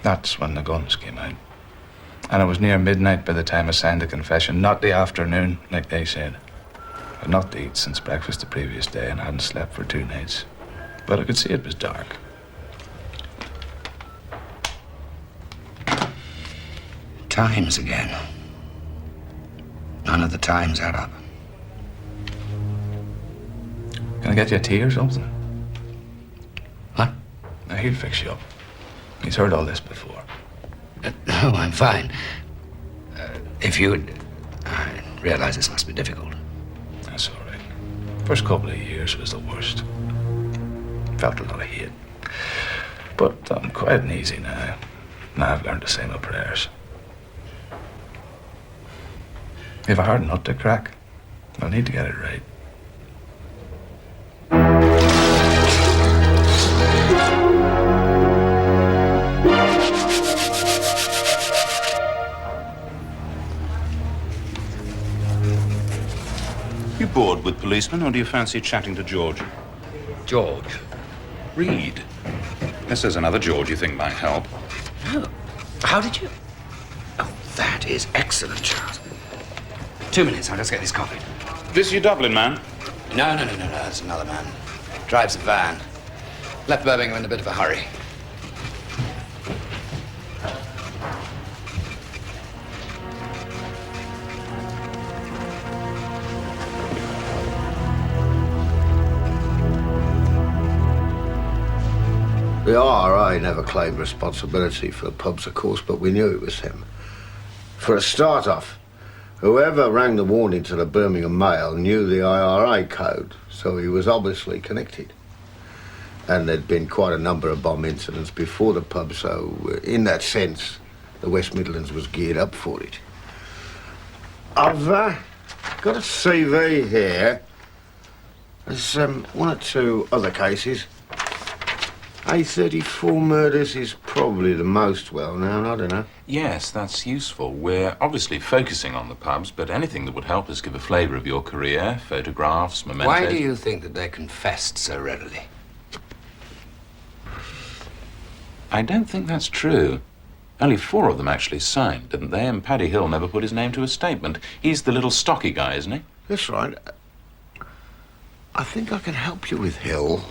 That's when the guns came out. And it was near midnight by the time I signed the confession. Not the afternoon, like they said. I'd not eaten since breakfast the previous day and hadn't slept for 2 nights. But I could see it was dark. Times again. None of the times add up. Can I get you a tea or something? What? Now, he'll fix you up. He's heard all this before. No, I'm fine. If you would... I realize this must be difficult. That's all right. First couple of years was the worst. Felt a lot of hate. But I'm quiet and easy now. Now I've learned to say my prayers. If a hard nut to crack, I'll need to get it right. You bored with policemen, or do you fancy chatting to George? George. Reed. This is another George you think might help. Oh, how did you? Oh, that is excellent, Charles. 2 minutes, I'll just get this coffee. This your Dublin man? No, that's another man. Drives a van. Left Birmingham in a bit of a hurry. The IRA never claimed responsibility for the pubs, of course, but we knew it was him. For a start-off, whoever rang the warning to the Birmingham Mail knew the IRA code, so he was obviously connected. And there'd been quite a number of bomb incidents before the pub, so in that sense, the West Midlands was geared up for it. I've got a CV here. There's 1 or 2 other cases. A34 murders is probably the most well-known, I don't know. Yes, that's useful. We're obviously focusing on the pubs, but anything that would help us give a flavour of your career, photographs, mementos... Why do you think that they confessed so readily? I don't think that's true. Only 4 of them actually signed, didn't they? And Paddy Hill never put his name to a statement. He's the little stocky guy, isn't he? That's right. I think I can help you with Hill.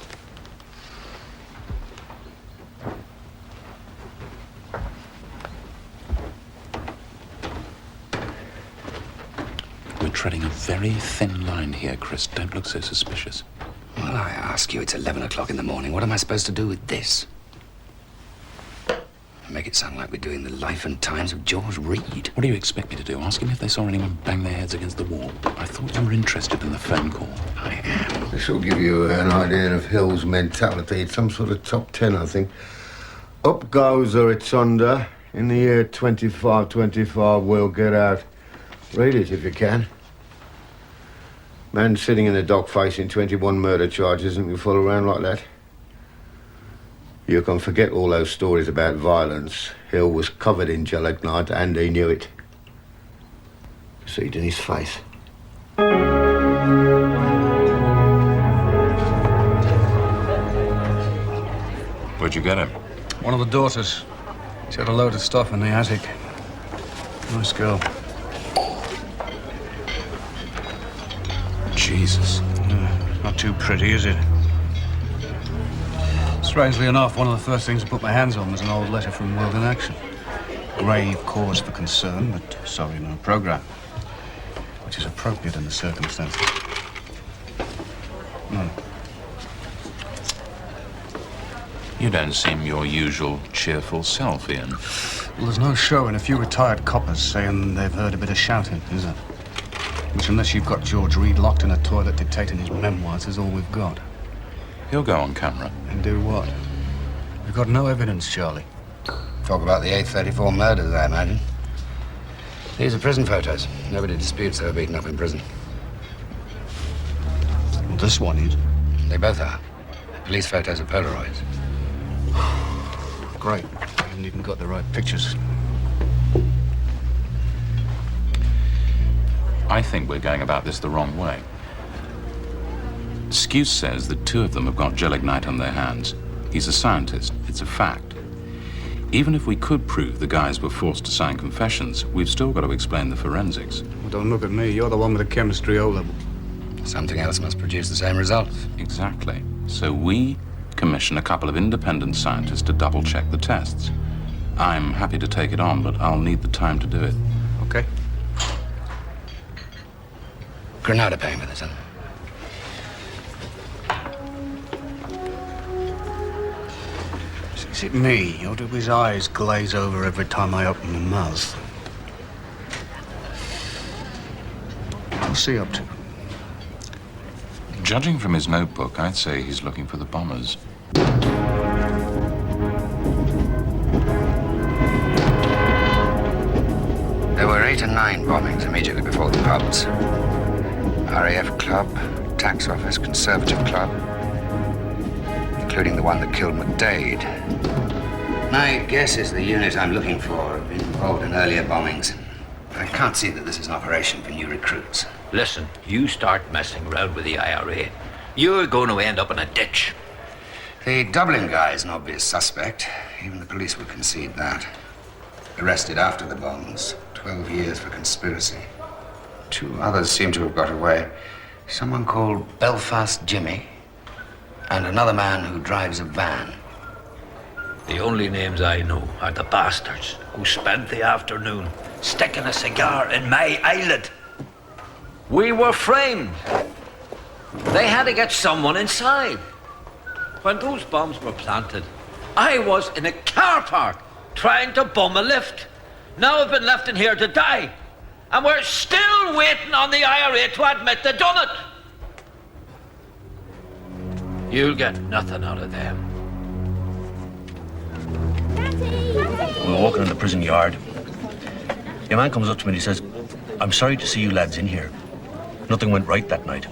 We're treading a very thin line here, Chris. Don't look so suspicious. Well, I ask you, it's 11 o'clock in the morning. What am I supposed to do with this? Make it sound like we're doing the life and times of George Reed. What do you expect me to do? Ask him if they saw anyone bang their heads against the wall. I thought you were interested in the phone call. I am. This will give you an idea of Hill's mentality. It's some sort of top 10, I think. Up goes or it's under. In the year 2525, we'll get out. Read it if you can. Man sitting in the dock facing 21 murder charges and you fool around like that. You can forget all those stories about violence. Hill was covered in gelignite and he knew it. See it in his face. Where'd you get him? One of the daughters. She had a load of stuff in the attic. Nice girl. Jesus. Not too pretty, is it? Strangely enough, one of the first things I put my hands on was an old letter from World in Action. Grave cause for concern, but sorry, no programme. Which is appropriate in the circumstances. No. You don't seem your usual cheerful self, Ian. Well, there's no show in a few retired coppers saying they've heard a bit of shouting, is there? Which, unless you've got George Reed locked in a toilet dictating his memoirs, is all we've got. He'll go on camera. And do what? We've got no evidence, Charlie. Talk about the A34 murders, I imagine. These are prison photos. Nobody disputes they were beaten up in prison. Well, this one is. They both are. Police photos are Polaroids. Great. I haven't even got the right pictures. I think we're going about this the wrong way. Skuse says that 2 of them have got gelignite on their hands. He's a scientist. It's a fact. Even if we could prove the guys were forced to sign confessions, we've still got to explain the forensics. Well, don't look at me. You're the one with the chemistry O-level. Something else must produce the same results. Exactly. So we commission a couple of independent scientists to double-check the tests. I'm happy to take it on, but I'll need the time to do it. Okay. Granada paying for this, huh? Is it me, or do his eyes glaze over every time I open my mouth? What's he up to? Judging from his notebook, I'd say he's looking for the bombers. There were 8 and 9 bombings immediately before the pubs. RAF Club, Tax Office, Conservative Club, including the one that killed McDade. My guess is the unit I'm looking for have been involved in earlier bombings. But I can't see that this is an operation for new recruits. Listen, you start messing around with the IRA, you're going to end up in a ditch. The Dublin guy is an obvious suspect. Even the police would concede that. Arrested after the bombs. 12 years for conspiracy. 2 others seem to have got away. Someone called Belfast Jimmy, and another man who drives a van. The only names I know are the bastards who spent the afternoon sticking a cigar in my eyelid. We were framed. They had to get someone inside. When those bombs were planted, I was in a car park trying to bomb a lift. Now I've been left in here to die. And we're still waiting on the IRA to admit they done it. You'll get nothing out of them. We were walking in the prison yard. Your man comes up to me and he says, "I'm sorry to see you lads in here. Nothing went right that night."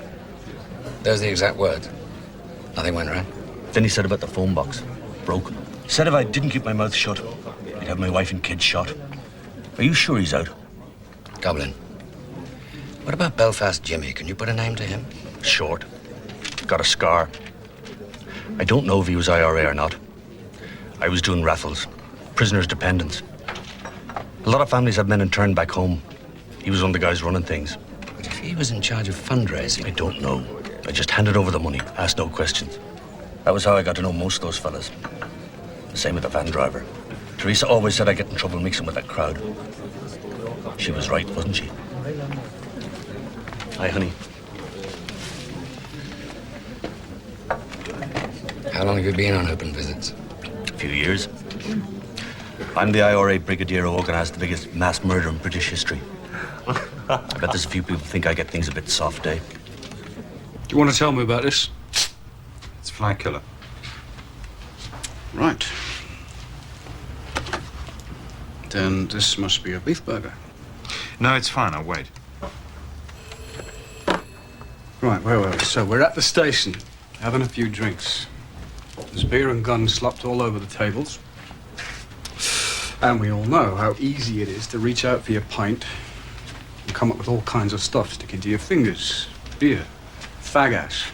Those are the exact words. Nothing went right. Then he said about the phone box. Broken. Said if I didn't keep my mouth shut, I'd have my wife and kids shot. Are you sure he's out? Goblin. What about Belfast Jimmy? Can you put a name to him? Short. Got a scar. I don't know if he was IRA or not. I was doing raffles. Prisoners' dependents. A lot of families have men interned back home. He was one of the guys running things. But if he was in charge of fundraising... I don't know. I just handed over the money, asked no questions. That was how I got to know most of those fellas. The same with the van driver. Teresa always said I'd get in trouble mixing with that crowd. She was right, wasn't she? Hi, honey. How long have you been on open visits? A few years. I'm the IRA brigadier who organised the biggest mass murder in British history. I bet there's a few people think I get things a bit soft, eh? Do you want to tell me about this? It's Fly Killer. Right. Then this must be a beef burger. No, it's fine. I'll wait. Right, where were we? So we're at the station, having a few drinks. There's beer and guns slopped all over the tables. And we all know how easy it is to reach out for your pint and come up with all kinds of stuff sticking to your fingers. Beer, fag ash,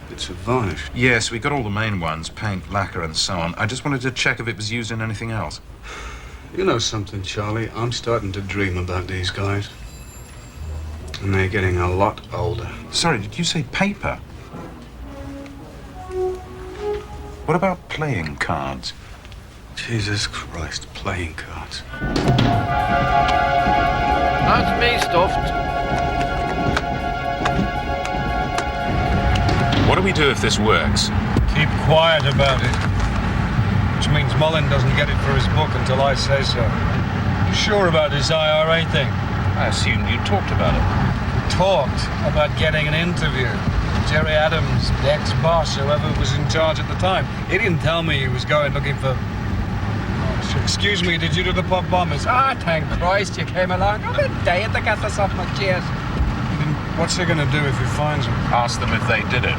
bits of varnish. Yes, we got all the main ones, paint, lacquer, and so on. I just wanted to check if it was used in anything else. You know something, Charlie? I'm starting to dream about these guys. And they're getting a lot older. Sorry, did you say paper? What about playing cards? Jesus Christ, playing cards. That's me stuffed. What do we do if this works? Keep quiet about it. Which means Mullin doesn't get it for his book until I say so. You sure about this IRA thing? I assumed you talked about it. Talked about getting an interview. Jerry Adams, the ex-boss, whoever was in charge at the time. He didn't tell me he was going looking for... Oh, excuse me, did you do the pub bombers? Ah, thank Christ you came along. I'm a day to get this off my chest. What's he going to do if he finds them? Ask them if they did it.